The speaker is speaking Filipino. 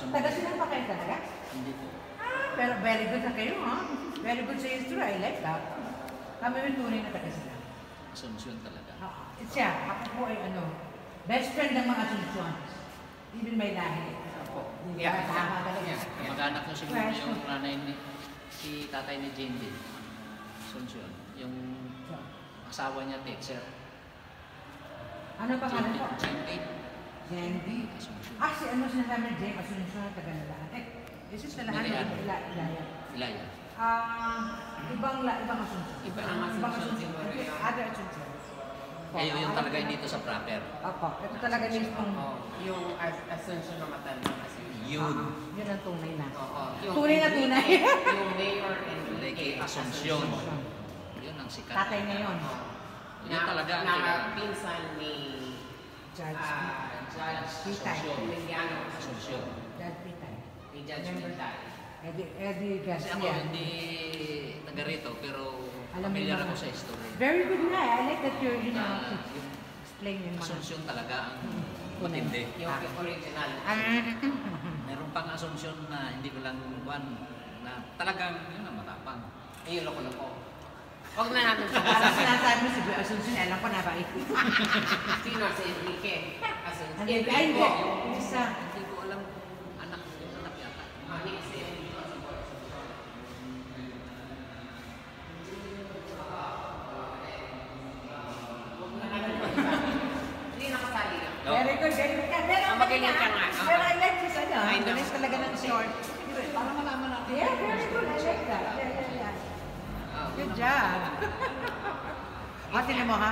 Taga silang pa kayo talaga? Hindi po. Pero very good na kayo, ha? Very good sa history. I like that. Kami yung tunay na taga sila. Asunsyon talaga. Siya, ako po ay best friend ng mga Asunsyon. Even may lahi. Yeah. Tama talaga. Mag-anak ko siguro yung nanay ni, si tatay ni Jindy. Asunsyon. Yung asawa niya, teacher. Ano pangalan po? Jindy. Jendy. Si ano sinasabi ni Jay, Asunsyon, taga nalaan. Is it nalaan? Ilaya. Ilaya. Ibang Asunsyon. Ibang Asunsyon. Other Asunsyon. Yung talaga dito sa proper. Opo. Ito talaga mismong... Yung Asunsyon na matanda kasi. Yun. Yun ang tunay na. Yung Tunay na tunay. Yung mayor and Lake Asunsyon. Yun ang sikat. Tatay na yun. Yun talaga ang na pinsan ni Judge Pitay. Emiliano Asunsyon. Judge Pitay. Ni Judge Pitay. Eddie Kasi ako Garcia. hindi taga rito, pero Alam mo familiar naman. ako sa history. Very good nga. I like that you're, Yung explain yung mga... Asunsyon talaga ang matindi. Yung original. Meron pang Asunsyon na hindi ko lang kuwan na talagang yun ang matapang. Ayun, loko-loko. Huwag na natin Parang sinasabi mo si Asunsyon, alam ko na ba ito? Sino? Si Enrique. Asunsyon. Ay, hindi. Isa. Hindi ko alam anak yata. Mani si Enrique. Hindi nakasali lang. Very good, very good. Pero magaling ka nga. Pero I like this, ano, I know. galing talaga ng short. Para malaman natin. Yeah, very good. I like that. Yeah. Good job. Tingnan mo ha.